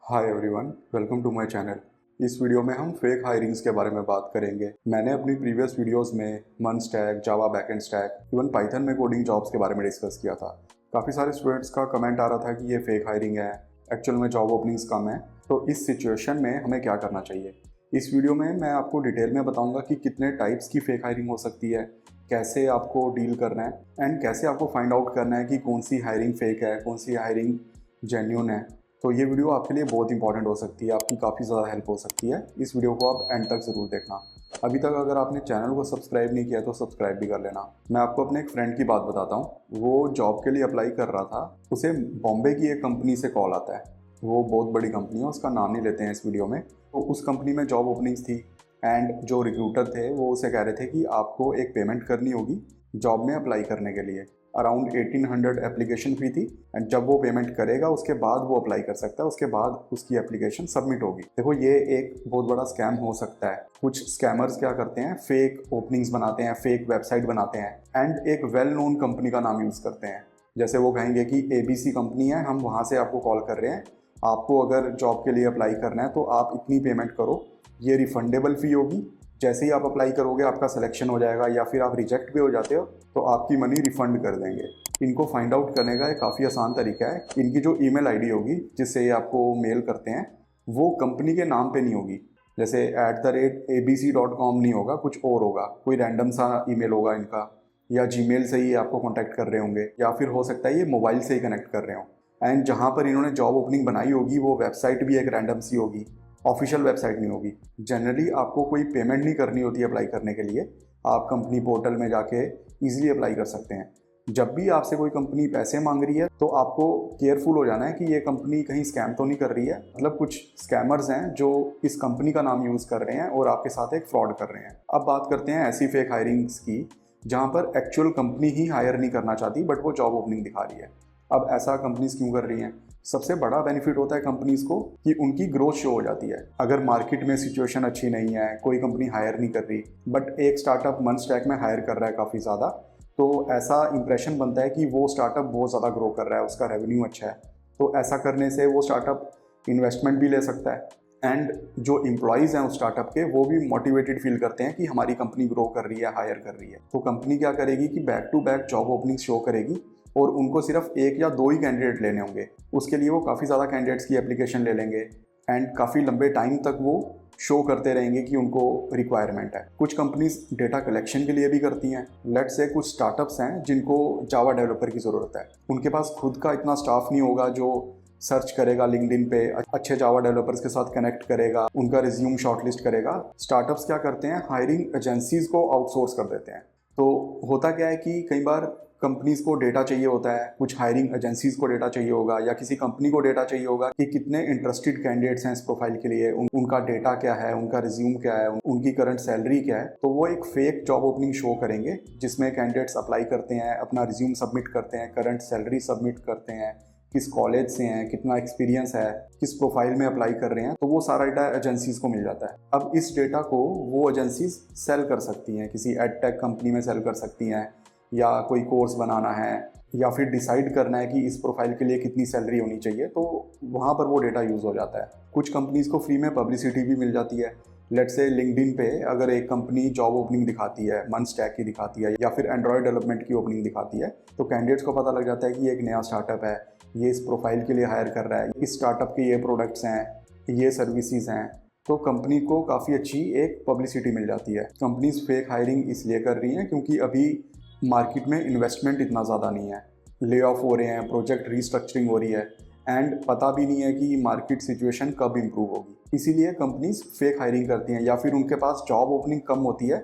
Hi everyone, welcome to my channel. इस video में हम फेक हायरिंग्स के बारे में बात करेंगे। मैंने अपनी प्रीवियस वीडियोस में मन stack, Java backend stack, even Python में कोडिंग जॉब्स के बारे में डिस्कस किया था। काफ़ी सारे स्टूडेंट्स का कमेंट आ रहा था कि ये फेक हायरिंग है, एक्चुअल में जॉब ओपनिंग्स कम है। तो इस सिचुएशन में हमें क्या करना चाहिए, इस वीडियो में मैं आपको डिटेल में बताऊँगा कि कितने टाइप्स की फेक हायरिंग हो सकती है, कैसे आपको डील करना है एंड कैसे आपको फाइंड आउट करना है कि कौन सी हायरिंग फेक है, कौन सी हायरिंग जेन्युइन है। तो ये वीडियो आपके लिए बहुत इंपॉर्टेंट हो सकती है, आपकी काफ़ी ज़्यादा हेल्प हो सकती है। इस वीडियो को आप एंड तक ज़रूर देखना। अभी तक अगर आपने चैनल को सब्सक्राइब नहीं किया तो सब्सक्राइब भी कर लेना। मैं आपको अपने एक फ्रेंड की बात बताता हूँ। वो जॉब के लिए अप्लाई कर रहा था, उसे बॉम्बे की एक कंपनी से कॉल आता है। वो बहुत बड़ी कंपनी है, उसका नाम नहीं लेते हैं इस वीडियो में। तो उस कंपनी में जॉब ओपनिंग्स थी एंड जो रिक्रूटर थे वो उसे कह रहे थे कि आपको एक पेमेंट करनी होगी जॉब में अप्लाई करने के लिए। अराउंड 1800 एप्लीकेशन फी थी एंड जब वो पेमेंट करेगा उसके बाद वो अप्लाई कर सकता है, उसके बाद उसकी एप्लीकेशन सबमिट होगी। देखो, ये एक बहुत बड़ा स्कैम हो सकता है। कुछ स्कैमर्स क्या करते हैं, फेक ओपनिंग्स बनाते हैं, फेक वेबसाइट बनाते हैं एंड एक वेल नोन कंपनी का नाम यूज़ करते हैं। जैसे वो कहेंगे कि ABC कंपनी है, हम वहाँ से आपको कॉल कर रहे हैं, आपको अगर जॉब के लिए अप्लाई करना है तो आप इतनी पेमेंट करो, ये रिफंडेबल फ़ी होगी। जैसे ही आप अप्लाई करोगे आपका सिलेक्शन हो जाएगा, या फिर आप रिजेक्ट भी हो जाते हो तो आपकी मनी रिफंड कर देंगे। इनको फाइंड आउट करने का एक काफ़ी आसान तरीका है। इनकी जो ईमेल आईडी होगी जिससे ये आपको मेल करते हैं, वो कंपनी के नाम पे नहीं होगी। जैसे @abc.com नहीं होगा, कुछ और होगा, कोई रैंडम सा ईमेल होगा इनका, या जीमेल से ही आपको कॉन्टैक्ट कर रहे होंगे, या फिर हो सकता है ये मोबाइल से ही कनेक्ट कर रहे हो। एंड जहाँ पर इन्होंने जॉब ओपनिंग बनाई होगी वो वेबसाइट भी एक रैंडम सी होगी, ऑफिशियल वेबसाइट नहीं होगी। जनरली आपको कोई पेमेंट नहीं करनी होती अप्लाई करने के लिए, आप कंपनी पोर्टल में जाके ईजिली अप्लाई कर सकते हैं। जब भी आपसे कोई कंपनी पैसे मांग रही है तो आपको केयरफुल हो जाना है कि ये कंपनी कहीं स्कैम तो नहीं कर रही है। मतलब कुछ स्कैमर्स हैं जो इस कंपनी का नाम यूज़ कर रहे हैं और आपके साथ एक फ्रॉड कर रहे हैं। अब बात करते हैं ऐसी फेक हायरिंग्स की जहाँ पर एक्चुअल कंपनी ही हायर नहीं करना चाहती बट वो जॉब ओपनिंग दिखा रही है। अब ऐसा कंपनीज क्यों कर रही हैं? सबसे बड़ा बेनिफिट होता है कंपनीज को कि उनकी ग्रोथ शो हो जाती है। अगर मार्केट में सिचुएशन अच्छी नहीं है, कोई कंपनी हायर नहीं कर रही, बट एक स्टार्टअप मन स्टैक में हायर कर रहा है काफ़ी ज़्यादा, तो ऐसा इंप्रेशन बनता है कि वो स्टार्टअप बहुत ज़्यादा ग्रो कर रहा है, उसका रेवेन्यू अच्छा है। तो ऐसा करने से वो स्टार्टअप इन्वेस्टमेंट भी ले सकता है एंड जो एम्प्लॉयज़ हैं उस स्टार्टअप के, वो भी मोटिवेटेड फील करते हैं कि हमारी कंपनी ग्रो कर रही है, हायर कर रही है। तो कंपनी क्या करेगी कि back to back job opening show करेगी और उनको सिर्फ एक या दो ही कैंडिडेट लेने होंगे। उसके लिए वो काफ़ी ज़्यादा कैंडिडेट्स की एप्लीकेशन ले लेंगे एंड काफ़ी लंबे टाइम तक वो शो करते रहेंगे कि उनको रिक्वायरमेंट है। कुछ कंपनीज डेटा कलेक्शन के लिए भी करती हैं। लेट्स से कुछ स्टार्टअप्स हैं जिनको जावा डेवलपर की ज़रूरत है, उनके पास खुद का इतना स्टाफ नहीं होगा जो सर्च करेगा लिंक्डइन पे, अच्छे जावा डेवलपर्स के साथ कनेक्ट करेगा, उनका रिज्यूम शॉर्टलिस्ट करेगा। स्टार्टअप्स क्या करते हैं, हायरिंग एजेंसीज को आउटसोर्स कर देते हैं। तो होता क्या है कि कई बार कंपनीज को डेटा चाहिए होता है, कुछ हायरिंग एजेंसीज को डेटा चाहिए होगा, या किसी कंपनी को डेटा चाहिए होगा कि कितने इंटरेस्टेड कैंडिडेट्स हैं इस प्रोफाइल के लिए, उनका डेटा क्या है, उनका रिज्यूम क्या है, उनकी करंट सैलरी क्या है। तो वो एक फेक जॉब ओपनिंग शो करेंगे जिसमें कैंडिडेट्स अप्लाई करते हैं, अपना रिज्यूम सबमिट करते हैं, करंट सैलरी सबमिट करते हैं, किस कॉलेज से हैं, कितना एक्सपीरियंस है, किस प्रोफाइल में अप्लाई कर रहे हैं। तो वो सारा डेटा एजेंसीज को मिल जाता है। अब इस डेटा को वो एजेंसीज सेल कर सकती हैं, किसी एडटेक कंपनी में सेल कर सकती हैं, या कोई कोर्स बनाना है, या फिर डिसाइड करना है कि इस प्रोफाइल के लिए कितनी सैलरी होनी चाहिए, तो वहाँ पर वो डेटा यूज़ हो जाता है। कुछ कंपनीज़ को फ्री में पब्लिसिटी भी मिल जाती है। लेट्स से लिंक्डइन पे अगर एक कंपनी जॉब ओपनिंग दिखाती है, मन स्टैक की दिखाती है, या फिर एंड्रॉयड डेवलपमेंट की ओपनिंग दिखाती है, तो कैंडिडेट्स को पता लग जाता है कि ये एक नया स्टार्टअप है, ये इस प्रोफाइल के लिए हायर कर रहा है, इस स्टार्टअप के ये प्रोडक्ट्स हैं, ये सर्विसेज हैं। तो कंपनी को काफ़ी अच्छी एक पब्लिसिटी मिल जाती है। कंपनीज फेक हायरिंग इसलिए कर रही हैं क्योंकि अभी मार्केट में इन्वेस्टमेंट इतना ज़्यादा नहीं है, ले ऑफ हो रहे हैं, प्रोजेक्ट रीस्ट्रक्चरिंग हो रही है एंड पता भी नहीं है कि मार्केट सिचुएशन कब इम्प्रूव होगी। इसीलिए कंपनीज फेक हायरिंग करती हैं, या फिर उनके पास जॉब ओपनिंग कम होती है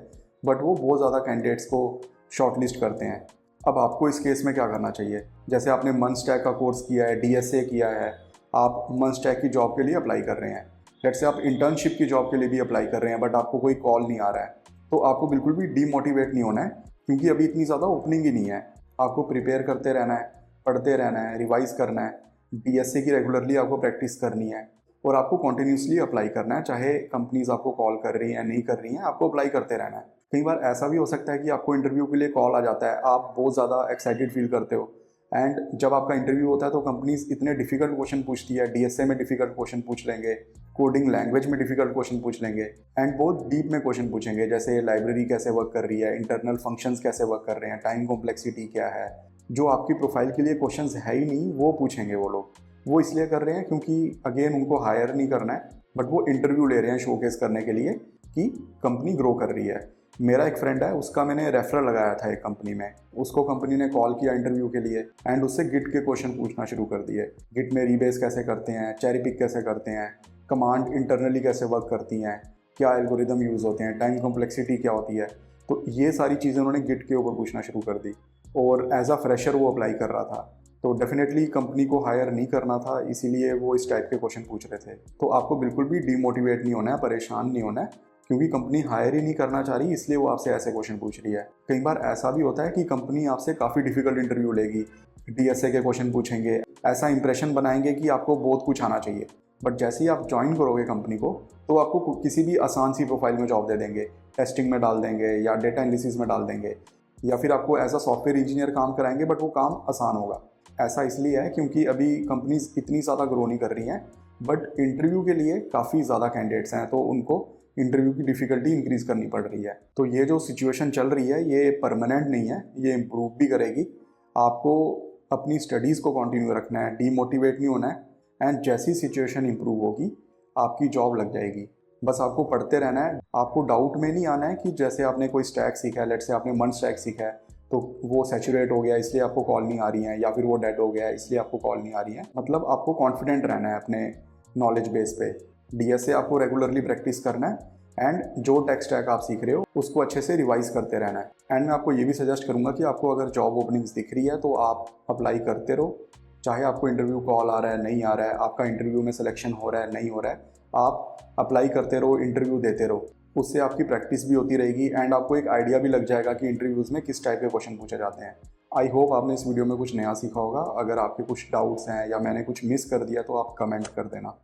बट वो बहुत ज़्यादा कैंडिडेट्स को शॉर्टलिस्ट करते हैं। अब आपको इस केस में क्या करना चाहिए? जैसे आपने मन स्टैक का कोर्स किया है, DSA किया है, आप मन स्टैक की जॉब के लिए अप्लाई कर रहे हैं। लेट्स से आप इंटर्नशिप की जॉब के लिए भी अप्लाई कर रहे हैं बट आपको कोई कॉल नहीं आ रहा है, तो आपको बिल्कुल भी डीमोटिवेट नहीं होना है क्योंकि अभी इतनी ज़्यादा ओपनिंग ही नहीं है। आपको प्रिपेयर करते रहना है, पढ़ते रहना है, रिवाइज करना है, DSA की रेगुलरली आपको प्रैक्टिस करनी है और आपको कॉन्टिन्यूसली अप्लाई करना है। चाहे कंपनीज आपको कॉल कर रही हैं, नहीं कर रही हैं, आपको अप्लाई करते रहना है। कई बार ऐसा भी हो सकता है कि आपको इंटरव्यू के लिए कॉल आ जाता है, आप बहुत ज़्यादा एक्साइटेड फील करते हो एंड जब आपका इंटरव्यू होता है तो कंपनीज इतने डिफिकल्ट क्वेश्चन पूछती है, डीएसए में डिफिकल्ट क्वेश्चन पूछ लेंगे, कोडिंग लैंग्वेज में डिफिकल्ट क्वेश्चन पूछ लेंगे एंड बहुत डीप में क्वेश्चन पूछेंगे, जैसे लाइब्रेरी कैसे वर्क कर रही है, इंटरनल फंक्शंस कैसे वर्क कर रहे हैं, टाइम कॉम्प्लेक्सिटी क्या है। जो आपकी प्रोफाइल के लिए क्वेश्चंस है ही नहीं वो पूछेंगे वो लोग। वो इसलिए कर रहे हैं क्योंकि अगेन उनको हायर नहीं करना है, बट वो इंटरव्यू ले रहे हैं शोकेस करने के लिए कि कंपनी ग्रो कर रही है। मेरा एक फ्रेंड है, उसका मैंने रेफरल लगाया था एक कंपनी में, उसको कंपनी ने कॉल किया इंटरव्यू के लिए एंड उससे गिट के क्वेश्चन पूछना शुरू कर दिए। गिट में रीबेस कैसे करते हैं, चेरी पिक कैसे करते हैं, कमांड इंटरनली कैसे वर्क करती हैं, क्या एल्गोरिदम यूज़ होते हैं, टाइम कॉम्प्लेक्सिटी क्या होती है। तो ये सारी चीज़ें उन्होंने गिट के ऊपर पूछना शुरू कर दी और एज अ फ्रेशर वो अप्लाई कर रहा था। तो डेफिनेटली कंपनी को हायर नहीं करना था, इसीलिए वो इस टाइप के क्वेश्चन पूछ रहे थे। तो आपको बिल्कुल भी डीमोटिवेट नहीं होना है, परेशान नहीं होना है, क्योंकि कंपनी हायर ही नहीं करना चाह रही इसलिए वो आपसे ऐसे क्वेश्चन पूछ रही है। कई बार ऐसा भी होता है कि कंपनी आपसे काफ़ी डिफिकल्ट इंटरव्यू लेगी, डीएसए के क्वेश्चन पूछेंगे, ऐसा इंप्रेशन बनाएंगे कि आपको बहुत कुछ आना चाहिए, बट जैसे ही आप ज्वाइन करोगे कंपनी को तो आपको किसी भी आसान सी प्रोफाइल में जॉब दे देंगे, टेस्टिंग में डाल देंगे या डेटा एनालिसिस में डाल देंगे, या फिर आपको एज अ सॉफ्टवेयर इंजीनियर काम कराएंगे, बट वो काम आसान होगा। ऐसा इसलिए है क्योंकि अभी कंपनीज इतनी ज़्यादा ग्रो नहीं कर रही हैं, बट इंटरव्यू के लिए काफ़ी ज़्यादा कैंडिडेट्स हैं, तो उनको इंटरव्यू की डिफ़िकल्टी इंक्रीज़ करनी पड़ रही है। तो ये जो सिचुएशन चल रही है ये परमानेंट नहीं है, ये इम्प्रूव भी करेगी। आपको अपनी स्टडीज़ को कंटिन्यू रखना है, डीमोटिवेट नहीं होना है, एंड जैसी सिचुएशन इंप्रूव होगी आपकी जॉब लग जाएगी। बस आपको पढ़ते रहना है। आपको डाउट में नहीं आना है कि जैसे आपने कोई स्टैक सीखा है, लेट से आपने मन स्टैक सीखा है तो वो सैचुरेट हो गया इसलिए आपको कॉल नहीं आ रही है, या फिर वो डेड हो गया इसलिए आपको कॉल नहीं आ रही है। मतलब आपको कॉन्फिडेंट रहना है अपने नॉलेज बेस पे। डीएसए आपको रेगुलरली प्रैक्टिस करना है एंड जो टेक स्टैक आप सीख रहे हो उसको अच्छे से रिवाइज करते रहना है। एंड मैं आपको ये भी सजेस्ट करूंगा कि आपको अगर जॉब ओपनिंग्स दिख रही है तो आप अप्लाई करते रहो, चाहे आपको इंटरव्यू कॉल आ रहा है नहीं आ रहा है, आपका इंटरव्यू में सिलेक्शन हो रहा है नहीं हो रहा है, आप अप्लाई करते रहो, इंटरव्यू देते रहो। उससे आपकी प्रैक्टिस भी होती रहेगी एंड आपको एक आइडिया भी लग जाएगा कि इंटरव्यूज़ में किस टाइप के क्वेश्चन पूछे जाते हैं। आई होप आपने इस वीडियो में कुछ नया सीखा होगा। अगर आपके कुछ डाउट्स हैं या मैंने कुछ मिस कर दिया तो आप कमेंट कर देना।